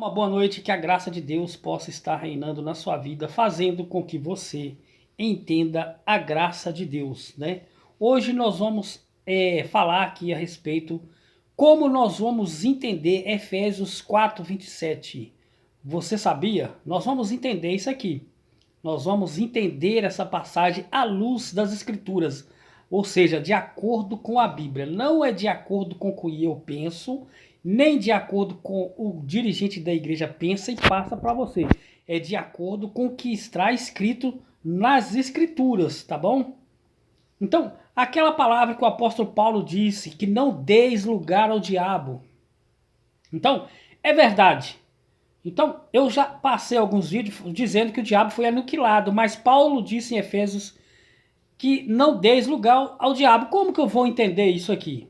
Uma boa noite, que a graça de Deus possa estar reinando na sua vida, fazendo com que você entenda a graça de Deus, né? Hoje nós vamos falar aqui a respeito como nós vamos entender Efésios 4:27. Você sabia? Nós vamos entender isso aqui. Nós vamos entender essa passagem à luz das Escrituras, ou seja, de acordo com a Bíblia. Não é de acordo com o que eu penso, nem de acordo com o dirigente da igreja pensa e passa para você. É de acordo com o que está escrito nas Escrituras, tá bom? Então, aquela palavra que o apóstolo Paulo disse, que não deis lugar ao diabo. Então, é verdade. Então, eu já passei alguns vídeos dizendo que o diabo foi aniquilado, mas Paulo disse em Efésios que não deis lugar ao diabo. Como que eu vou entender isso aqui?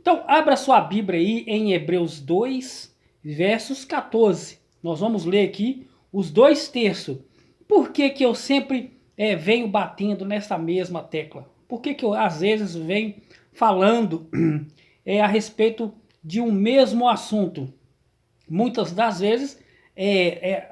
Então, abra sua Bíblia aí em Hebreus 2, versos 14. Nós vamos ler aqui os dois terços. Por que que eu sempre venho batendo nessa mesma tecla? Por que que eu, às vezes, venho falando a respeito de um mesmo assunto? Muitas das vezes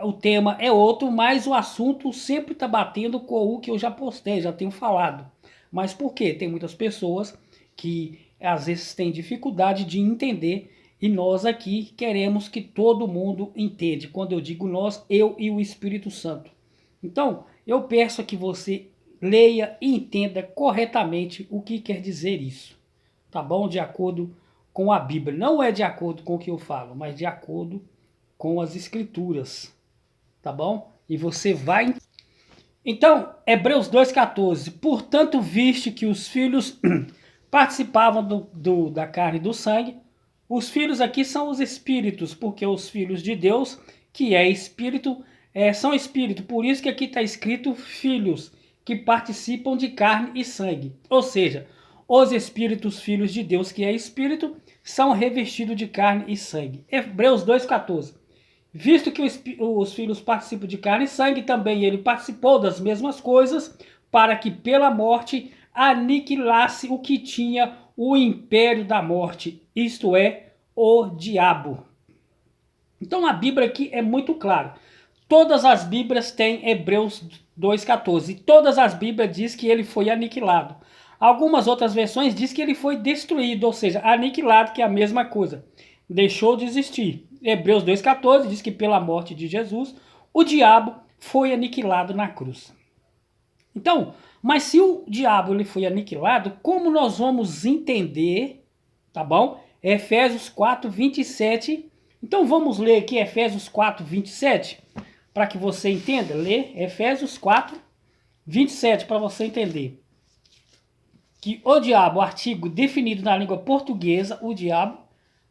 o tema é outro, mas o assunto sempre está batendo com o que eu já postei, já tenho falado. Mas por quê? Tem muitas pessoas que às vezes têm dificuldade de entender e nós aqui queremos que todo mundo entenda. Quando eu digo nós, eu e o Espírito Santo. Então, eu peço que você leia e entenda corretamente o que quer dizer isso. Tá bom? De acordo com a Bíblia. Não é de acordo com o que eu falo, mas de acordo com as Escrituras. Tá bom? E você vai. Então, Hebreus 2,14. Portanto, viste que os filhos participavam da carne e do sangue. Os filhos aqui são os espíritos, porque os filhos de Deus, que é espírito, são espírito. Por isso que aqui está escrito filhos, que participam de carne e sangue. Ou seja, os espíritos filhos de Deus, que é espírito, são revestidos de carne e sangue. Hebreus 2,14. Visto que os filhos participam de carne e sangue, também ele participou das mesmas coisas, para que pela morte aniquilasse o que tinha o império da morte, isto é, o diabo. Então a Bíblia aqui é muito clara. Todas as Bíblias têm Hebreus 2,14. Todas as Bíblias diz que ele foi aniquilado. Algumas outras versões diz que ele foi destruído, ou seja, aniquilado, que é a mesma coisa. Deixou de existir. Hebreus 2,14 diz que pela morte de Jesus, o diabo foi aniquilado na cruz. Então, mas se o diabo ele foi aniquilado, como nós vamos entender, tá bom? Efésios 4:27. Então vamos ler aqui Efésios 4:27, para que você entenda. Lê Efésios 4:27 para você entender. Que o diabo, artigo definido na língua portuguesa, o diabo,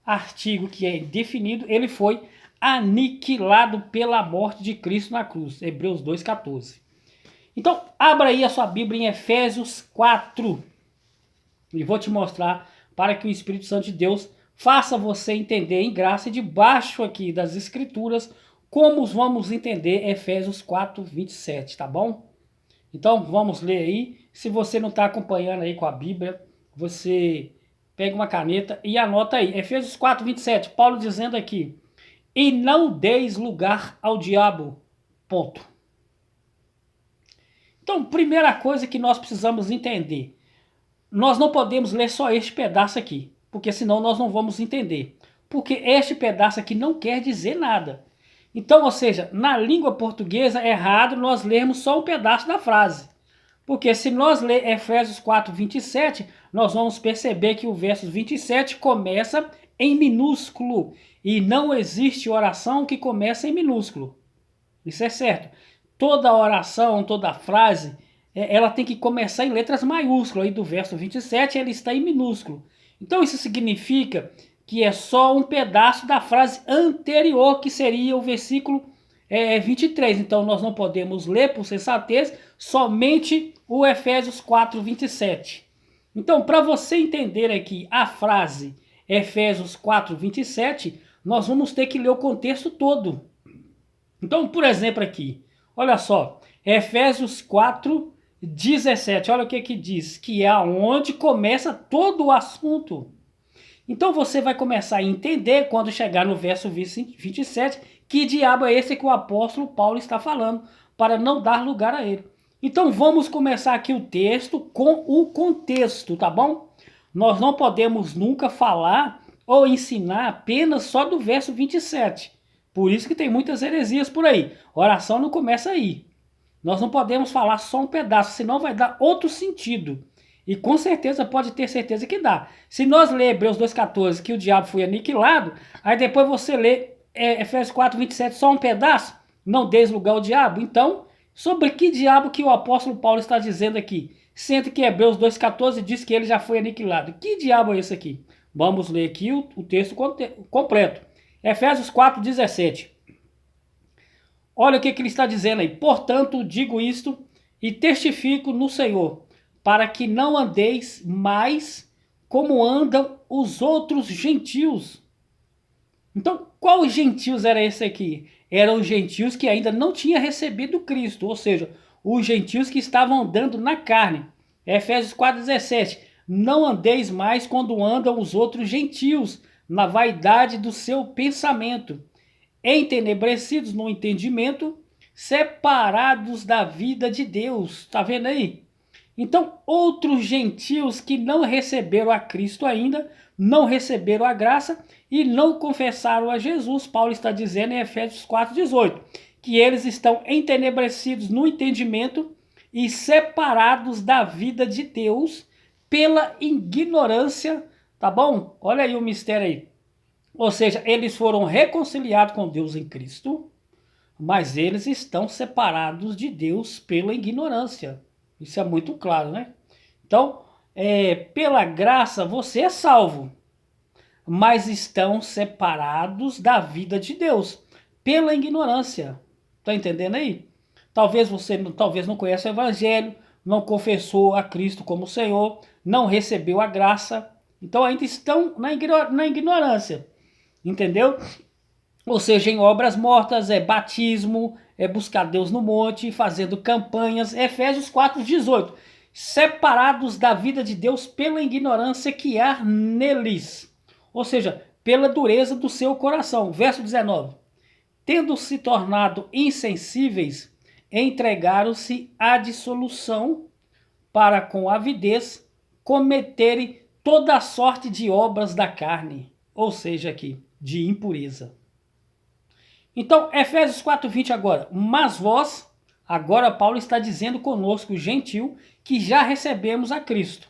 artigo que é definido, ele foi aniquilado pela morte de Cristo na cruz. Hebreus 2,14. Então, abra aí a sua Bíblia em Efésios 4. E vou te mostrar para que o Espírito Santo de Deus faça você entender em graça, e debaixo aqui das Escrituras, como vamos entender Efésios 4:27, tá bom? Então, vamos ler aí. Se você não está acompanhando aí com a Bíblia, você pega uma caneta e anota aí. Efésios 4:27, Paulo dizendo aqui: e não deis lugar ao diabo. Ponto. Então, primeira coisa que nós precisamos entender. Nós não podemos ler só este pedaço aqui, porque senão nós não vamos entender. Porque este pedaço aqui não quer dizer nada. Então, ou seja, na língua portuguesa é errado nós lermos só um pedaço da frase. Porque se nós ler Efésios 4:27, nós vamos perceber que o verso 27 começa em minúsculo. E não existe oração que começa em minúsculo. Isso é certo. Toda oração, toda frase, ela tem que começar em letras maiúsculas. Aí do verso 27 ele está em minúsculo. Então isso significa que é só um pedaço da frase anterior, que seria o versículo 23. Então nós não podemos ler, por sensatez, somente o Efésios 4:27. Então, para você entender aqui a frase Efésios 4:27, nós vamos ter que ler o contexto todo. Então, por exemplo aqui, olha só, Efésios 4:17, olha o que diz, que é onde começa todo o assunto. Então você vai começar a entender, quando chegar no verso 27, que diabo é esse que o apóstolo Paulo está falando, para não dar lugar a ele. Então vamos começar aqui o texto com o contexto, tá bom? Nós não podemos nunca falar ou ensinar apenas só do verso 27. Por isso que tem muitas heresias por aí. A oração não começa aí. Nós não podemos falar só um pedaço, senão vai dar outro sentido. E com certeza, pode ter certeza que dá. Se nós ler Hebreus 2,14 que o diabo foi aniquilado, aí depois você lê Efésios 4,27 só um pedaço, não deis lugar ao diabo. Então, sobre que diabo que o apóstolo Paulo está dizendo aqui? Sendo que Hebreus 2,14 diz que ele já foi aniquilado. Que diabo é esse aqui? Vamos ler aqui o texto completo. Efésios 4,17. Olha o que ele está dizendo aí. Portanto, digo isto e testifico no Senhor, para que não andeis mais como andam os outros gentios. Então, qual gentios era esse aqui? Eram os gentios que ainda não tinham recebido Cristo, ou seja, os gentios que estavam andando na carne. Efésios 4,17. Não andeis mais quando andam os outros gentios, na vaidade do seu pensamento, entenebrecidos no entendimento, separados da vida de Deus. Tá vendo aí? Então, outros gentios que não receberam a Cristo ainda, não receberam a graça e não confessaram a Jesus, Paulo está dizendo em Efésios 4,18, que eles estão entenebrecidos no entendimento e separados da vida de Deus pela ignorância, tá bom? Olha aí o mistério aí. Ou seja, eles foram reconciliados com Deus em Cristo, mas eles estão separados de Deus pela ignorância. Isso é muito claro, né? Então, pela graça você é salvo, mas estão separados da vida de Deus pela ignorância. Tá entendendo aí? Talvez você não conheça o evangelho, não confessou a Cristo como Senhor, não recebeu a graça, então ainda estão na ignorância. Entendeu? Ou seja, em obras mortas, batismo, buscar Deus no monte, fazendo campanhas. Efésios 4,18. Separados da vida de Deus pela ignorância que há neles. Ou seja, pela dureza do seu coração. Verso 19. Tendo se tornado insensíveis, entregaram-se à dissolução para com avidez cometerem toda a sorte de obras da carne. Ou seja, aqui, de impureza. Então, Efésios 4,20 agora. Mas vós, agora Paulo está dizendo conosco, gentil, que já recebemos a Cristo.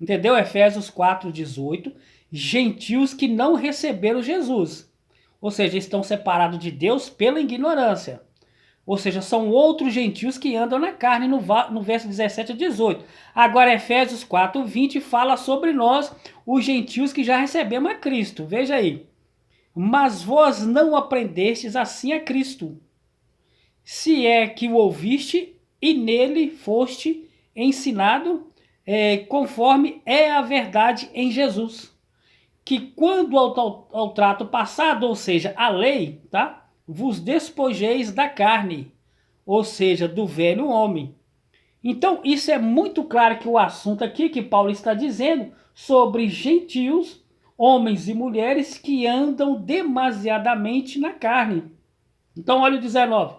Entendeu? Efésios 4,18. Gentios que não receberam Jesus. Ou seja, estão separados de Deus pela ignorância. Ou seja, são outros gentios que andam na carne no verso 17 a 18. Agora, Efésios 4,20 fala sobre nós, os gentios que já recebemos a Cristo. Veja aí. Mas vós não aprendestes assim a Cristo, se é que o ouviste e nele foste ensinado, conforme é a verdade em Jesus. Que quando ao trato passado, ou seja, a lei, tá? Vos despojeis da carne, ou seja, do velho homem. Então, isso é muito claro que o assunto aqui que Paulo está dizendo sobre gentios, homens e mulheres que andam demasiadamente na carne. Então, olha o 19.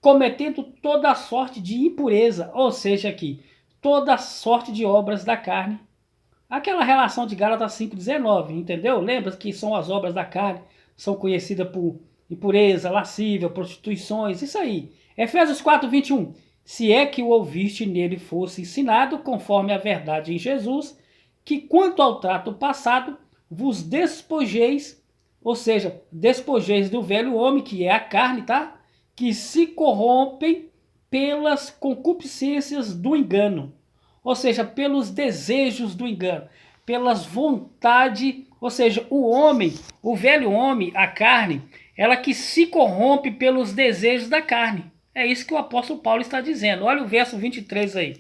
Cometendo toda sorte de impureza, ou seja, aqui, toda sorte de obras da carne. Aquela relação de Gálatas 5,19, entendeu? Lembra que são as obras da carne, são conhecidas por impureza, lascívia, prostituições, isso aí. Efésios 4,21. Se é que o ouviste nele fosse ensinado, conforme a verdade em Jesus, que quanto ao trato passado, vos despojeis, ou seja, despojeis do velho homem, que é a carne, tá? Que se corrompem pelas concupiscências do engano. Ou seja, pelos desejos do engano, pelas vontades, ou seja, o homem, o velho homem, a carne, ela que se corrompe pelos desejos da carne. É isso que o apóstolo Paulo está dizendo. Olha o verso 23 aí.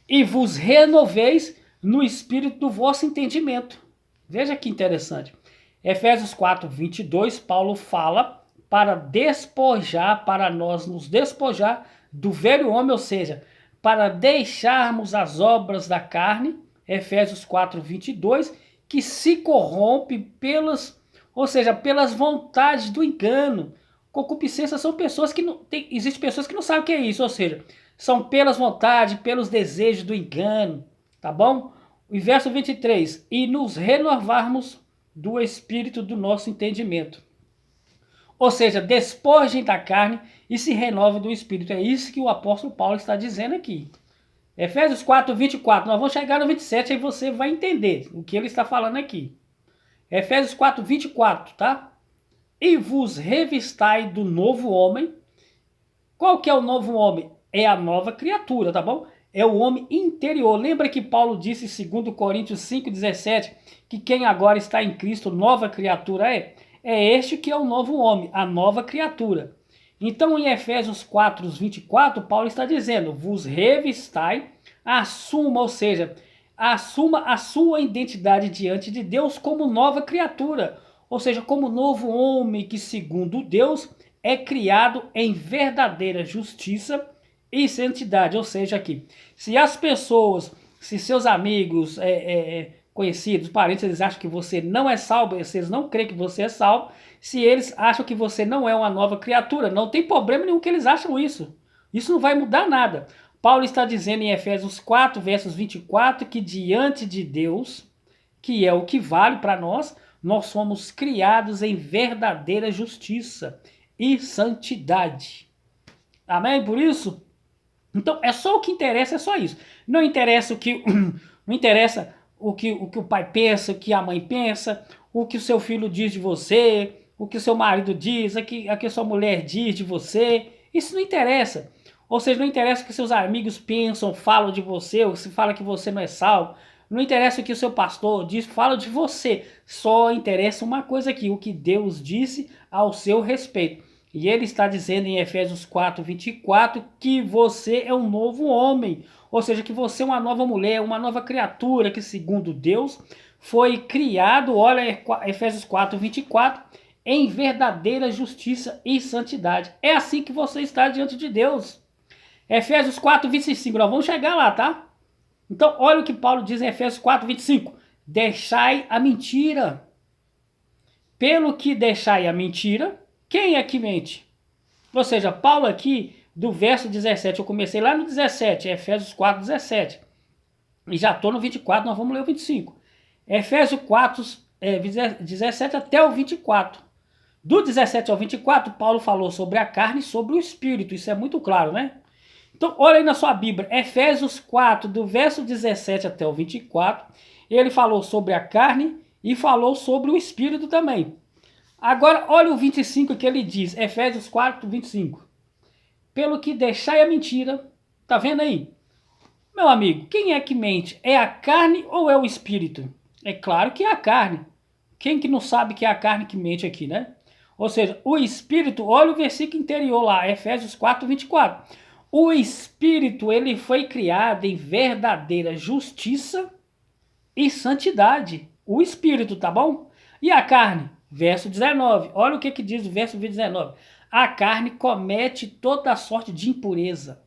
E vos renoveis no espírito do vosso entendimento. Veja que interessante. Efésios 4:22, Paulo fala para despojar, para nós nos despojar do velho homem, ou seja, para deixarmos as obras da carne, Efésios 4:22, que se corrompe ou seja, pelas vontades do engano. Concupiscência são pessoas que não existem pessoas que não sabem o que é isso, ou seja, são pelas vontades, pelos desejos do engano, tá bom? O verso 23, e nos renovarmos do espírito do nosso entendimento. Ou seja, despojem da carne e se renovem do espírito. É isso que o apóstolo Paulo está dizendo aqui. Efésios 4, 24. Nós vamos chegar no 27 e aí você vai entender o que ele está falando aqui. Efésios 4, 24, tá? E vos revistai do novo homem. Qual que é o novo homem? É a nova criatura, tá bom? É o homem interior. Lembra que Paulo disse em 2 Coríntios 5,17 que quem agora está em Cristo, nova criatura é? É este que é o novo homem, a nova criatura. Então em Efésios 4, 24, Paulo está dizendo, vos revistai, assuma, ou seja, assuma a sua identidade diante de Deus como nova criatura, ou seja, como novo homem que segundo Deus é criado em verdadeira justiça e santidade. Ou seja, aqui, se as pessoas, se seus amigos, conhecidos, parentes, eles acham que você não é salvo, se eles não creem que você é salvo, se eles acham que você não é uma nova criatura, não tem problema nenhum que eles acham isso. Isso não vai mudar nada. Paulo está dizendo em Efésios 4, versos 24, que diante de Deus, que é o que vale para nós somos criados em verdadeira justiça e santidade. Amém? Por isso, então é só o que interessa, é só isso. Não interessa não interessa o que o pai pensa, o que a mãe pensa, o que o seu filho diz de você, o que o seu marido diz, o que a sua mulher diz de você. Isso não interessa. Ou seja, não interessa o que seus amigos pensam, falam de você, ou se fala que você não é salvo. Não interessa o que o seu pastor diz, fala de você. Só interessa uma coisa aqui, o que Deus disse ao seu respeito. E ele está dizendo em Efésios 4, 24, que você é um novo homem. Ou seja, que você é uma nova mulher, uma nova criatura, que segundo Deus foi criado, olha Efésios 4, 24, em verdadeira justiça e santidade. É assim que você está diante de Deus. Efésios 4, 25, nós vamos chegar lá, tá? Então, olha o que Paulo diz em Efésios 4, 25. Deixai a mentira. Pelo que deixai a mentira, quem é que mente? Ou seja, Paulo aqui, do verso 17, eu comecei lá no 17, Efésios 4, 17. E já estou no 24, nós vamos ler o 25. Efésios 4, 17 até o 24. Do 17 ao 24, Paulo falou sobre a carne e sobre o espírito. Isso é muito claro, né? Então, olha aí na sua Bíblia, Efésios 4, do verso 17 até o 24, ele falou sobre a carne e falou sobre o espírito também. Agora, olha o 25 que ele diz, Efésios 4, 25. Pelo que deixai a mentira, tá vendo aí? Meu amigo, quem é que mente? É a carne ou é o espírito? É claro que é a carne. Quem que não sabe que é a carne que mente aqui, né? Ou seja, o espírito, olha o versículo interior lá, Efésios 4, 24. O espírito, ele foi criado em verdadeira justiça e santidade. O espírito, tá bom? E a carne? Verso 19. Olha o que diz o verso 19. A carne comete toda sorte de impureza.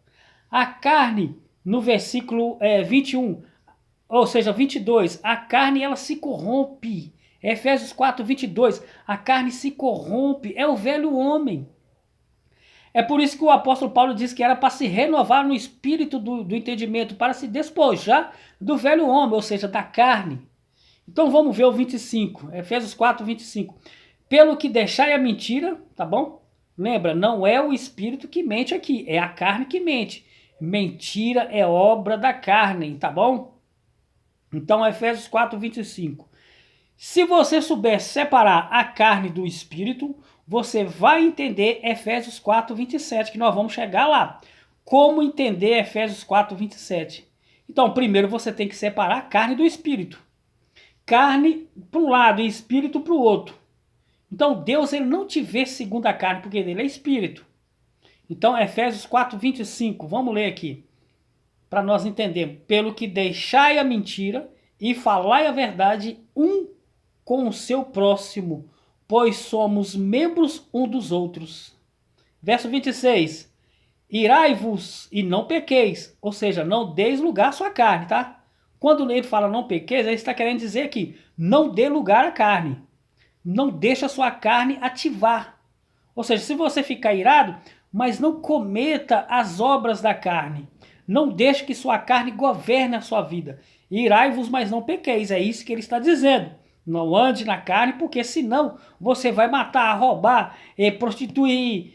A carne, no versículo 21, ou seja, 22, a carne ela se corrompe. Efésios 4, 22, a carne se corrompe, é o velho homem. É por isso que o apóstolo Paulo diz que era para se renovar no espírito do entendimento, para se despojar do velho homem, ou seja, da carne. Então vamos ver o 25, Efésios 4, 25. Pelo que deixai a mentira, tá bom? Lembra, não é o espírito que mente aqui, é a carne que mente. Mentira é obra da carne, tá bom? Então Efésios 4, 25. Se você souber separar a carne do espírito, você vai entender Efésios 4, 27, que nós vamos chegar lá. Como entender Efésios 4, 27? Então, primeiro você tem que separar a carne do espírito. Carne para um lado e espírito para o outro. Então, Deus ele não te vê segundo a carne, porque ele é espírito. Então, Efésios 4, 25, vamos ler aqui, para nós entendermos. Pelo que deixai a mentira e falai a verdade um com o seu próximo, pois somos membros um dos outros. Verso 26. Irai-vos e não pequeis, ou seja, não deis lugar à sua carne, tá? Quando ele fala não pequeis, ele está querendo dizer aqui, Não dê lugar à carne. Não deixe a sua carne ativar. Ou seja, se você ficar irado, mas não cometa as obras da carne. Não deixe que sua carne governe a sua vida. Irai-vos, mas não pequeis. É isso que ele está dizendo. Não ande na carne, porque senão você vai matar, roubar, prostituir,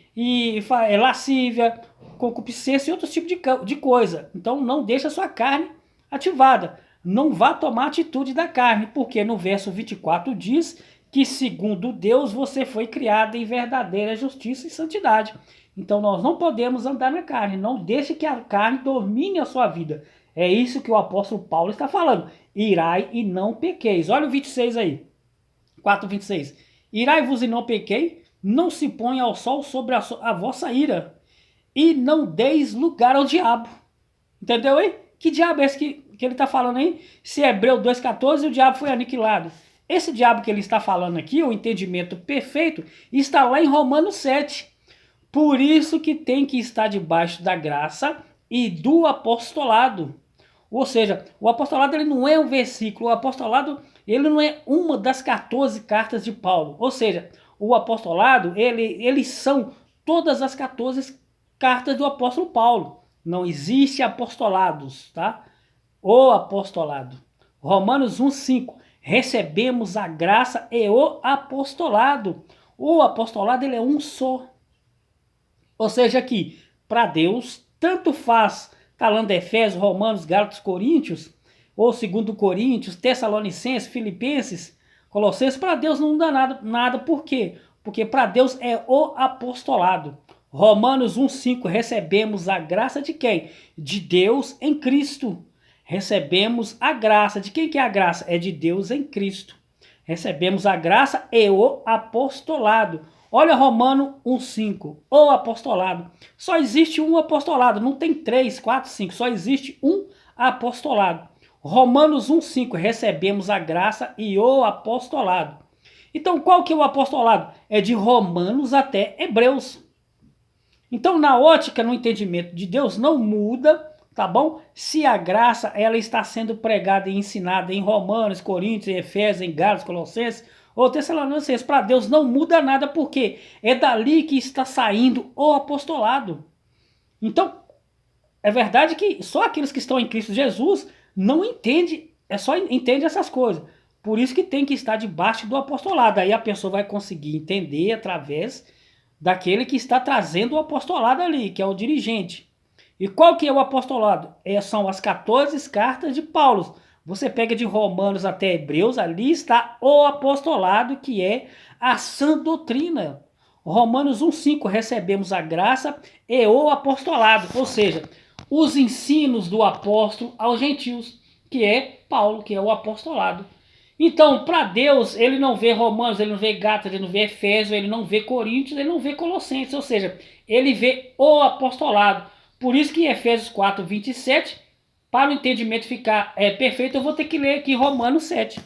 lascívia, concupiscência e outros tipos de coisa. Então não deixe a sua carne ativada. Não vá tomar atitude da carne, porque no verso 24 diz que segundo Deus você foi criado em verdadeira justiça e santidade. Então nós não podemos andar na carne, não deixe que a carne domine a sua vida. É isso que o apóstolo Paulo está falando. Irai e não pequeis. Olha o 26 aí. 4:26. Irai-vos e não pequei, não se ponha ao sol sobre a vossa ira, e não deis lugar ao diabo. Entendeu aí? Que diabo é esse que ele está falando aí? Se é Hebreu 2,14, o diabo foi aniquilado. Esse diabo que ele está falando aqui, o entendimento perfeito, está lá em Romanos 7. Por isso que tem que estar debaixo da graça e do apostolado. Ou seja, o apostolado ele não é um versículo, o apostolado ele não é uma das 14 cartas de Paulo. Ou seja, o apostolado, eles são todas as 14 cartas do apóstolo Paulo. Não existe apostolados, tá? O apostolado. Romanos 1,5. Recebemos a graça e o apostolado. O apostolado ele é um só. Ou seja, que para Deus, tanto faz falando Efésios, Romanos, Gálatas, Coríntios, ou 2 Coríntios, Tessalonicenses, Filipenses, Colossenses, para Deus não dá nada. Por quê? Porque para Deus é o apostolado. Romanos 1,5, recebemos a graça de quem? De Deus em Cristo. Recebemos a graça. De quem que é a graça? É de Deus em Cristo. Recebemos a graça e o apostolado. Olha Romano 1,5, o apostolado. Só existe um apostolado, não tem 3, 4, 5, só existe um apostolado. Romanos 1,5, recebemos a graça e o apostolado. Então qual que é o apostolado? É de Romanos até Hebreus. Então na ótica, no entendimento de Deus, não muda, tá bom? Se a graça ela está sendo pregada e ensinada em Romanos, Coríntios, Efésios, em Gálatas, Colossenses, ou Tessalonicenses, para Deus não muda nada, porque é dali que está saindo o apostolado. Então, é verdade que só aqueles que estão em Cristo Jesus não entendem, só entende essas coisas. Por isso que tem que estar debaixo do apostolado. Aí a pessoa vai conseguir entender através daquele que está trazendo o apostolado ali, que é o dirigente. E qual que é o apostolado? São as 14 cartas de Paulo. Você pega de Romanos até Hebreus, ali está o apostolado, que é a sã doutrina. Romanos 1,5, recebemos a graça e o apostolado, ou seja, os ensinos do apóstolo aos gentios, que é Paulo, que é o apostolado. Então, para Deus, ele não vê Romanos, ele não vê Gálatas, ele não vê Efésios, ele não vê Coríntios, ele não vê Colossenses, ou seja, ele vê o apostolado. Por isso que em Efésios 4:27, para o entendimento ficar perfeito, eu vou ter que ler aqui Romanos 7.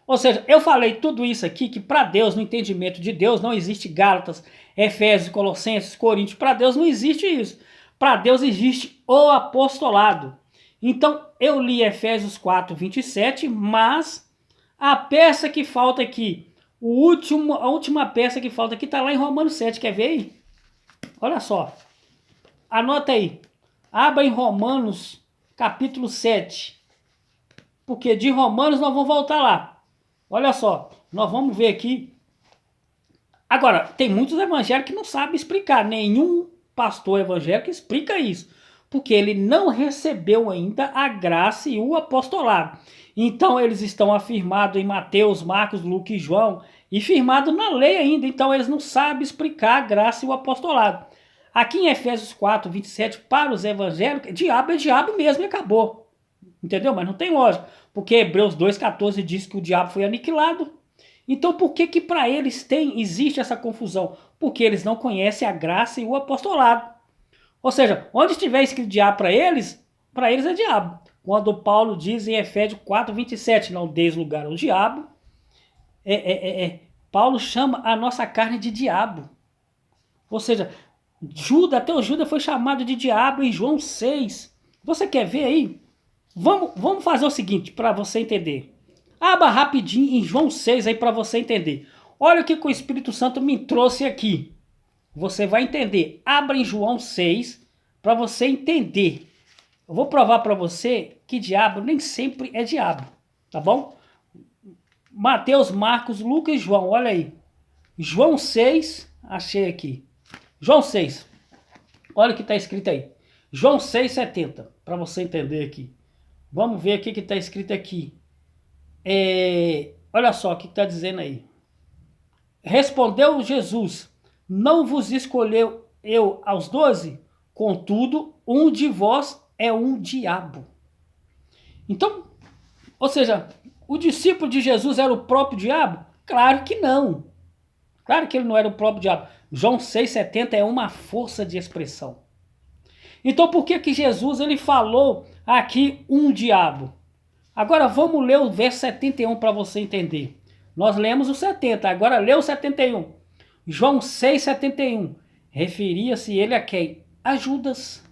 Ou seja, eu falei tudo isso aqui, que para Deus, no entendimento de Deus, não existe Gálatas, Efésios, Colossenses, Coríntios. Para Deus não existe isso. Para Deus existe o apostolado. Então, eu li Efésios 4:27, mas a peça que falta aqui, a última peça que falta aqui está lá em Romanos 7. Quer ver aí? Olha só. Anota aí. Abra em Romanos, capítulo 7. Porque de Romanos nós vamos voltar lá. Olha só, nós vamos ver aqui. Agora, tem muitos evangélicos que não sabem explicar. Nenhum pastor evangélico explica isso. Porque ele não recebeu ainda a graça e o apostolado. Então eles estão afirmados em Mateus, Marcos, Lucas e João. E firmados na lei ainda. Então eles não sabem explicar a graça e o apostolado. Aqui em Efésios 4:27, para os evangélicos, diabo é diabo mesmo e acabou. Entendeu? Mas não tem lógica. Porque Hebreus 2:14 diz que o diabo foi aniquilado. Então por que para eles existe essa confusão? Porque eles não conhecem a graça e o apostolado. Ou seja, onde estiver escrito diabo para eles é diabo. Quando Paulo diz em Efésios 4:27, não deis lugar ao diabo, Paulo chama a nossa carne de diabo. Ou seja, até o Judas foi chamado de diabo em João 6. Você quer ver aí? Vamos fazer o seguinte, para você entender. Abra rapidinho em João 6 aí para você entender. Olha o que o Espírito Santo me trouxe aqui. Você vai entender. Abra em João 6 para você entender. Eu vou provar para você que diabo nem sempre é diabo, tá bom? Mateus, Marcos, Lucas e João, olha aí. João 6, achei aqui. João 6, olha o que está escrito aí. João 6,70, para você entender aqui. Vamos ver o que está escrito aqui. Olha só o que está dizendo aí. Respondeu Jesus, não vos escolheu eu aos 12? Contudo, um de vós é um diabo. Então, ou seja, o discípulo de Jesus era o próprio diabo? Claro que não. Claro que ele não era o próprio diabo. João 6,70 é uma força de expressão. Então por que Jesus ele falou aqui um diabo? Agora vamos ler o verso 71 para você entender. Nós lemos o 70, agora lê o 71. João 6,71. Referia-se ele a quem? A Judas.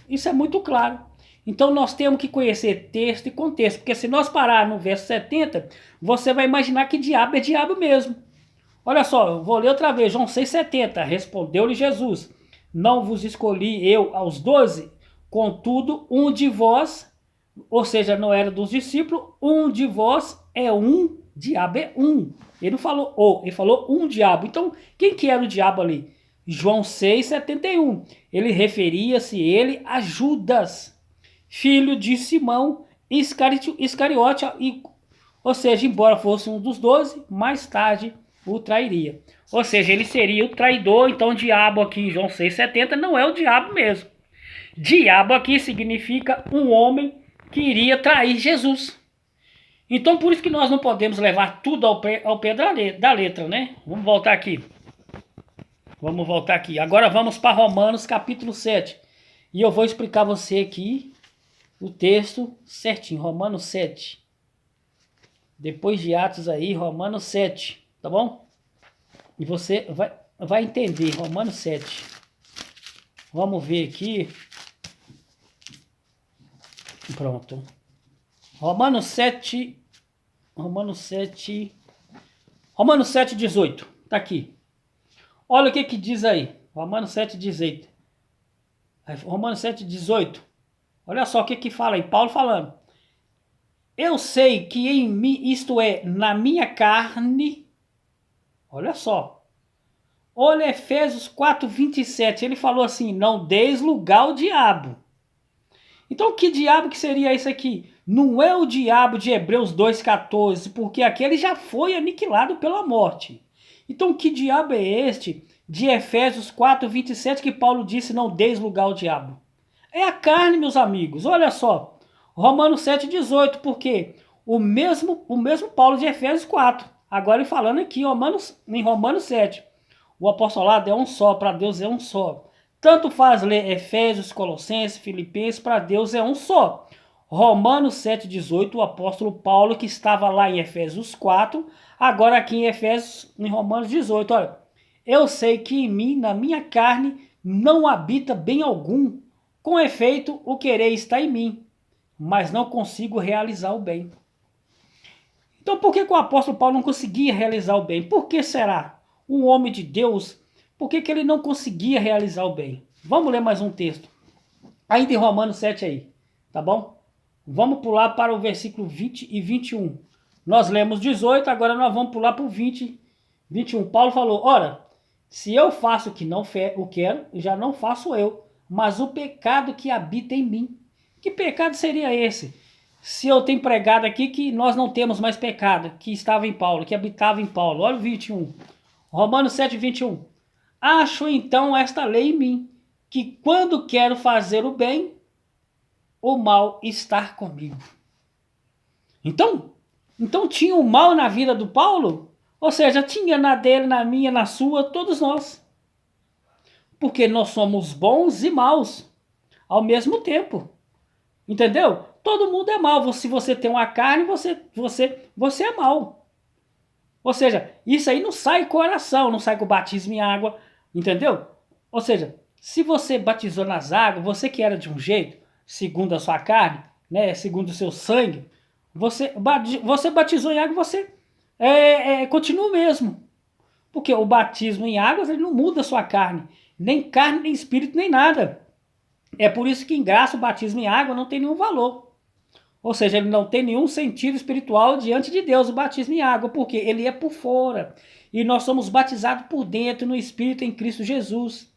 Isso é muito claro. Então nós temos que conhecer texto e contexto, porque se nós parar no verso 70, você vai imaginar que diabo é diabo mesmo. Olha só, eu vou ler outra vez, João 6,70. Respondeu-lhe Jesus, não vos escolhi eu aos 12? Contudo, um de vós, ou seja, não era dos discípulos, um de vós é um, diabo é um. Ele não falou o, ele falou um diabo. Então, quem que era o diabo ali? João 6,71. Ele referia-se ele a Judas, filho de Simão Iscariote, ou seja, embora fosse um dos 12, mais tarde o trairia. Ou seja, ele seria o traidor. Então o diabo aqui em João 6,70 não é o diabo mesmo. Diabo aqui significa um homem que iria trair Jesus. Então por isso que nós não podemos levar tudo ao pé da letra, né? Vamos voltar aqui. Agora vamos para Romanos capítulo 7. E eu vou explicar a você aqui o texto certinho. Romanos 7. Depois de Atos aí, Romanos 7. Tá bom? E você vai entender. Romanos 7. Vamos ver aqui. Pronto. Romanos 7. Romanos 7, 18. Tá aqui. Olha o que diz aí. Romanos 7, 18. Romanos 7, 18. Olha só o que fala aí. Paulo falando. Eu sei que em mim, isto é, na minha carne. Olha só. Olha Efésios 4, 27. Ele falou assim, não deis lugar ao diabo. Então que diabo que seria isso aqui? Não é o diabo de Hebreus 2,14, porque aquele já foi aniquilado pela morte. Então que diabo é este de Efésios 4, 27 que Paulo disse não deis lugar ao diabo? É a carne, meus amigos. Olha só. Romanos 7, 18, porque o mesmo Paulo de Efésios 4. Agora ele falando aqui em Romanos 7. O apostolado é um só, para Deus é um só. Tanto faz ler Efésios, Colossenses, Filipenses, para Deus é um só. Romanos 7, 18, o apóstolo Paulo, que estava lá em Efésios 4, agora aqui em Romanos 18, olha. Eu sei que em mim, na minha carne, não habita bem algum. Com efeito, o querer está em mim, mas não consigo realizar o bem. Então por que o apóstolo Paulo não conseguia realizar o bem? Por que será? Um homem de Deus, por que ele não conseguia realizar o bem? Vamos ler mais um texto. Ainda em Romanos 7 aí, tá bom? Vamos pular para o versículo 20 e 21. Nós lemos 18, agora nós vamos pular para o 20, 21. Paulo falou, ora, se eu faço o que não quero, já não faço eu, mas o pecado que habita em mim. Que pecado seria esse? Se eu tenho pregado aqui que nós não temos mais pecado, que estava em Paulo, que habitava em Paulo. Olha o 21. Romanos 7, 21. Acho então esta lei em mim, que quando quero fazer o bem, o mal está comigo. Então tinha o mal na vida do Paulo? Ou seja, tinha na dele, na minha, na sua, todos nós. Porque nós somos bons e maus ao mesmo tempo. Entendeu? Todo mundo é mau. Se você tem uma carne, você é mau. Ou seja, isso aí não sai com oração, não sai com batismo em água. Entendeu? Ou seja, se você batizou nas águas, você que era de um jeito, segundo a sua carne, né, segundo o seu sangue, Você batizou em água, você continua o mesmo. Porque o batismo em águas ele não muda a sua carne. Nem carne, nem espírito, nem nada. É por isso que em graça o batismo em água não tem nenhum valor. Ou seja, ele não tem nenhum sentido espiritual diante de Deus, o batismo em água, porque ele é por fora. E nós somos batizados por dentro no Espírito em Cristo Jesus.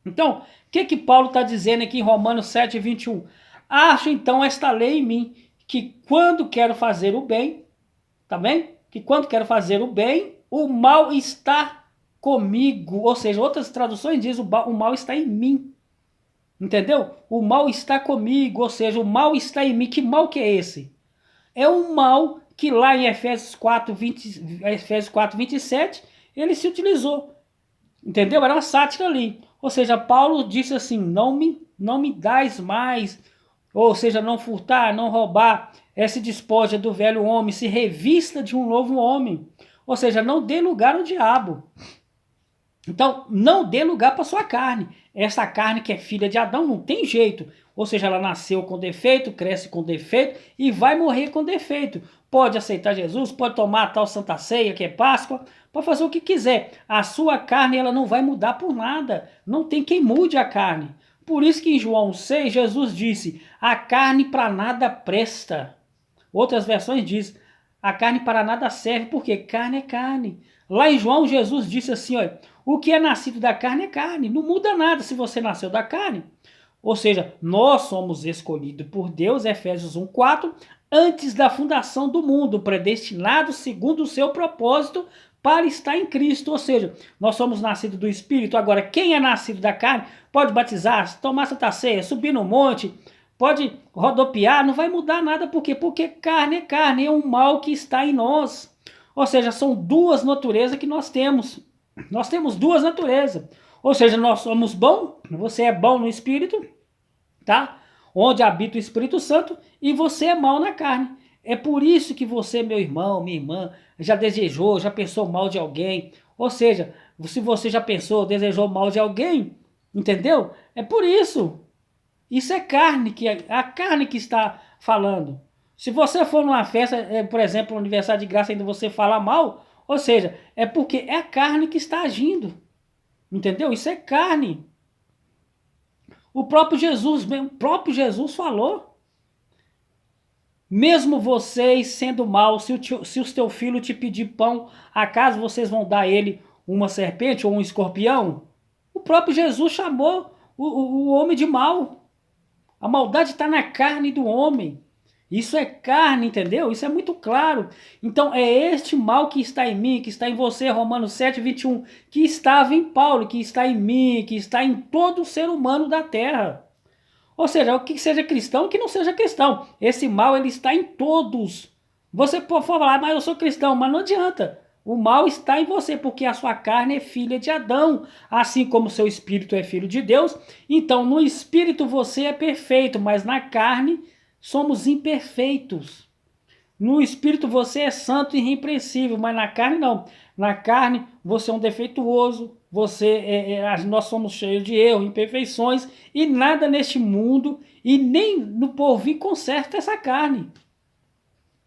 Então, o que Paulo está dizendo aqui em Romanos 7, 21? Acho então esta lei em mim, que quando quero fazer o bem, tá bem? Que quando quero fazer o bem, o mal está comigo. Ou seja, outras traduções dizem o mal está em mim. Entendeu? O mal está comigo, ou seja, o mal está em mim. Que mal que é esse? É um mal que lá em Efésios 4, 27, ele se utilizou. Entendeu? Era uma sátira ali. Ou seja, Paulo disse assim, não me dais mais, ou seja, não furtar, não roubar, se despoja do velho homem, se revista de um novo homem. Ou seja, não dê lugar ao diabo. Então, não dê lugar para sua carne. Essa carne que é filha de Adão não tem jeito. Ou seja, ela nasceu com defeito, cresce com defeito e vai morrer com defeito. Pode aceitar Jesus, pode tomar a tal Santa Ceia, que é Páscoa, pode fazer o que quiser. A sua carne ela não vai mudar por nada. Não tem quem mude a carne. Por isso que em João 6, Jesus disse, a carne para nada presta. Outras versões dizem, a carne para nada serve, porque carne é carne. Lá em João, Jesus disse assim, olha, o que é nascido da carne é carne, não muda nada se você nasceu da carne. Ou seja, nós somos escolhidos por Deus, Efésios 1:4, antes da fundação do mundo, predestinados segundo o seu propósito para estar em Cristo. Ou seja, nós somos nascidos do Espírito. Agora, quem é nascido da carne pode batizar, tomar Santa Ceia, subir no monte, pode rodopiar, não vai mudar nada. Por quê? Porque carne, é um mal que está em nós. Ou seja, são duas naturezas que nós temos. Nós temos duas naturezas. Ou seja, nós somos bom, você é bom no espírito, tá? Onde habita o Espírito Santo, e você é mal na carne. É por isso que você, meu irmão, minha irmã, já desejou, já pensou mal de alguém. Ou seja, se você já pensou, desejou mal de alguém, entendeu? É por isso. Isso é carne, que a carne que está falando. Se você for numa festa, por exemplo, no aniversário de graça, ainda você fala mal, ou seja, é porque é a carne que está agindo. Entendeu? Isso é carne. O próprio Jesus falou. Mesmo vocês sendo mal, se o teu filho te pedir pão, acaso vocês vão dar ele uma serpente ou um escorpião? O próprio Jesus chamou o homem de mal. A maldade está na carne do homem. Isso é carne, entendeu? Isso é muito claro. Então é este mal que está em mim, que está em você, Romanos 7, 21, que estava em Paulo, que está em mim, que está em todo ser humano da terra. Ou seja, o que seja cristão, o que não seja cristão. Esse mal ele está em todos. Você pode falar, mas eu sou cristão, mas não adianta. O mal está em você, porque a sua carne é filha de Adão, assim como o seu espírito é filho de Deus. Então, no espírito você é perfeito, mas na carne somos imperfeitos. No espírito você é santo e irrepreensível, mas na carne não. Na carne você é um defeituoso, nós somos cheios de erros, imperfeições, e nada neste mundo e nem no porvir conserta essa carne.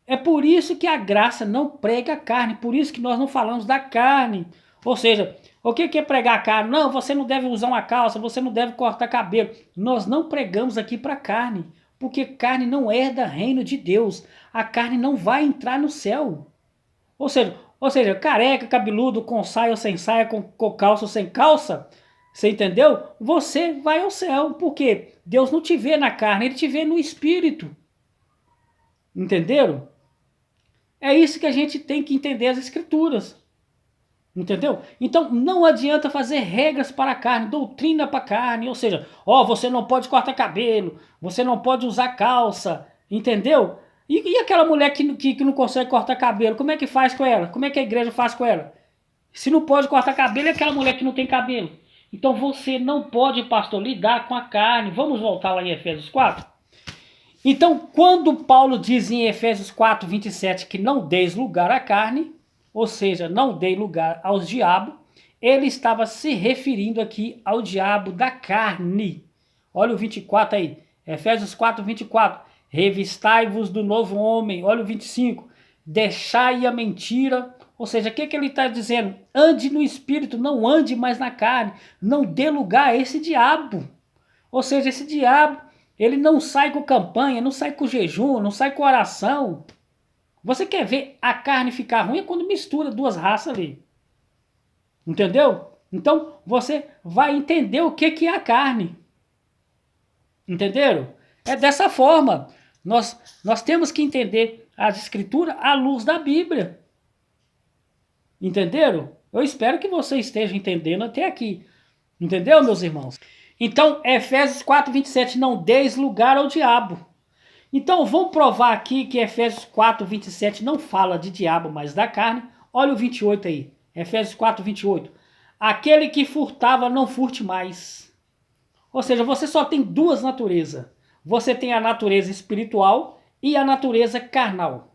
É por isso que a graça não prega a carne, por isso que nós não falamos da carne. Ou seja, o que é pregar a carne? Não, você não deve usar uma calça, você não deve cortar cabelo. Nós não pregamos aqui para carne, porque carne não herda reino de Deus. A carne não vai entrar no céu. Ou seja, careca, cabeludo, com saia ou sem saia, com calça ou sem calça, você entendeu? Você vai ao céu, porque Deus não te vê na carne, Ele te vê no espírito. Entenderam? É isso que a gente tem que entender as escrituras. Entendeu? Então não adianta fazer regras para a carne, doutrina para a carne, ou seja, você não pode cortar cabelo, você não pode usar calça, entendeu? E aquela mulher que não consegue cortar cabelo, como é que faz com ela? Como é que a igreja faz com ela? Se não pode cortar cabelo, é aquela mulher que não tem cabelo. Então você não pode, pastor, lidar com a carne. Vamos voltar lá em Efésios 4? Então, quando Paulo diz em Efésios 4, 27 que não deis lugar à carne, ou seja, não dei lugar aos diabos, ele estava se referindo aqui ao diabo da carne. Olha o 24 aí, Efésios 4, 24. Revistai-vos do novo homem. Olha o 25. Deixai a mentira. Ou seja, o que ele está dizendo? Ande no espírito, não ande mais na carne. Não dê lugar a esse diabo. Ou seja, esse diabo, ele não sai com campanha, não sai com jejum, não sai com oração. Você quer ver a carne ficar ruim é quando mistura duas raças ali. Entendeu? Então, você vai entender o que é a carne. Entenderam? É dessa forma. Nós temos que entender as escrituras à luz da Bíblia. Entenderam? Eu espero que você esteja entendendo até aqui. Entendeu, meus irmãos? Então, Efésios 4:27, não deis lugar ao diabo. Então, vamos provar aqui que Efésios 4:27 não fala de diabo, mas da carne. Olha o 28 aí. Efésios 4:28. Aquele que furtava, não furte mais. Ou seja, você só tem duas naturezas. Você tem a natureza espiritual e a natureza carnal.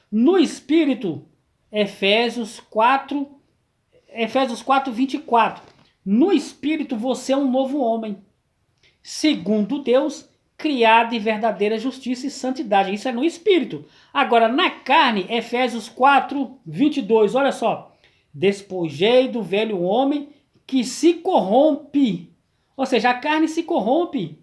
No espírito, Efésios 4:24. No espírito você é um novo homem, segundo Deus, criado em verdadeira justiça e santidade. Isso é no espírito. Agora, na carne, Efésios 4:22. Olha só. Despojei do velho homem que se corrompe. Ou seja, a carne se corrompe.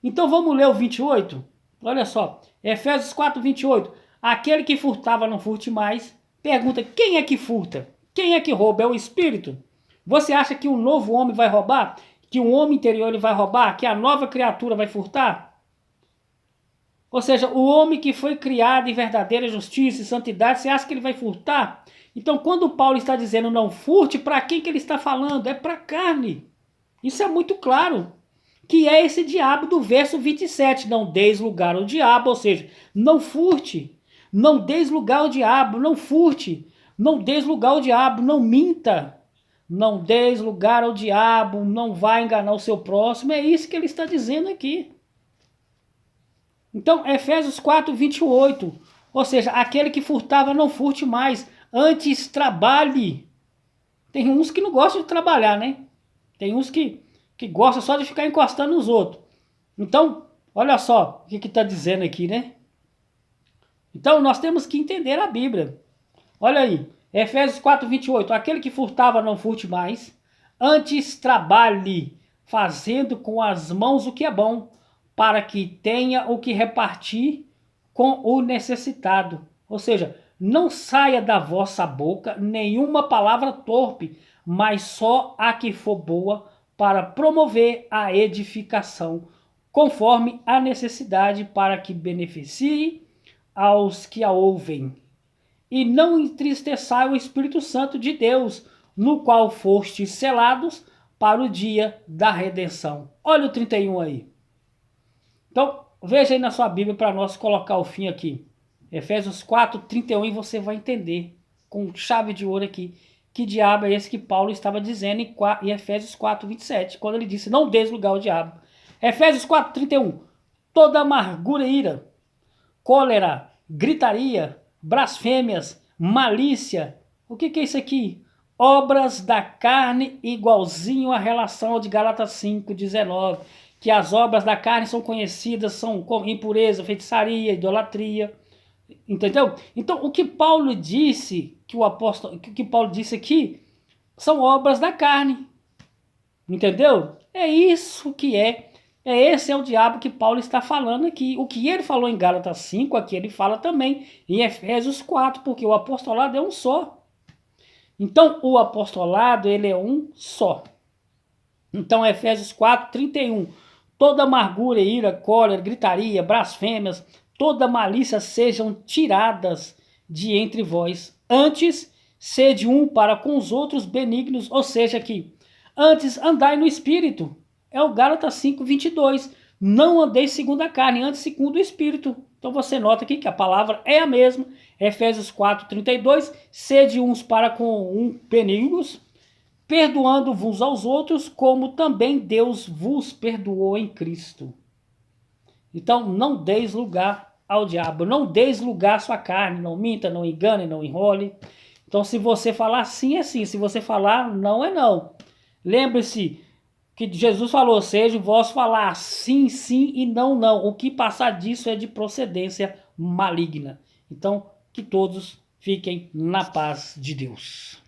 Então vamos ler o 28? Olha só. Efésios 4:28. Aquele que furtava não furte mais. Pergunta, quem é que furta? Quem é que rouba? É o espírito? Você acha que um novo homem vai roubar? Que um homem interior ele vai roubar? Que a nova criatura vai furtar? Ou seja, o homem que foi criado em verdadeira justiça e santidade, você acha que ele vai furtar? Então, quando Paulo está dizendo não furte, para quem que ele está falando? É para a carne. Isso é muito claro. Que é esse diabo do verso 27. Não deis lugar ao diabo, ou seja, não furte. Não deis lugar ao diabo, não furte. Não deis lugar ao diabo, não minta. Não deis lugar ao diabo, não vai enganar o seu próximo. É isso que ele está dizendo aqui. Então, Efésios 4:28. Ou seja, aquele que furtava não furte mais, antes trabalhe. Tem uns que não gostam de trabalhar, né? Tem uns que gostam só de ficar encostando nos outros. Então, olha só o que está dizendo aqui, né? Então, nós temos que entender a Bíblia. Olha aí, Efésios 4:28. Aquele que furtava não furte mais, antes trabalhe, fazendo com as mãos o que é bom, para que tenha o que repartir com o necessitado. Ou seja, não saia da vossa boca nenhuma palavra torpe, mas só a que for boa para promover a edificação, conforme a necessidade, para que beneficie aos que a ouvem. E não entristeçai o Espírito Santo de Deus, no qual fostes selados para o dia da redenção. Olha o 31 aí. Então, veja aí na sua Bíblia para nós colocar o fim aqui. Efésios 4:31 e você vai entender, com chave de ouro aqui, que diabo é esse que Paulo estava dizendo em Efésios 4:27, quando ele disse, não deis lugar ao diabo. Efésios 4:31, toda amargura e ira, cólera, gritaria, blasfêmias, malícia. O que é isso aqui? Obras da carne, igualzinho à relação de Gálatas 5:19, que as obras da carne são conhecidas, são como impureza, feitiçaria, idolatria. Entendeu? Então, o que Paulo disse, que Paulo disse aqui, são obras da carne. Entendeu? É isso que é. Esse é o diabo que Paulo está falando aqui. O que ele falou em Gálatas 5, aqui ele fala também em Efésios 4, porque o apostolado é um só. Então, o apostolado, ele é um só. Então, Efésios 4:31. Toda amargura, ira, cólera, gritaria, blasfêmias, toda malícia sejam tiradas de entre vós. Antes, sede um para com os outros benignos, ou seja, que antes andai no Espírito. É o Gálatas 5:22. Não andeis segundo a carne, antes segundo o Espírito. Então você nota aqui que a palavra é a mesma. Efésios 4:32. Sede uns para com um benignos, perdoando-vos aos outros, como também Deus vos perdoou em Cristo. Então não deis lugar ao diabo, não deis lugar à sua carne, não minta, não engane, não enrole. Então se você falar sim, é sim, se você falar não, é não. Lembre-se que Jesus falou, seja o vosso falar sim, sim e não, não. O que passar disso é de procedência maligna. Então, que todos fiquem na paz de Deus.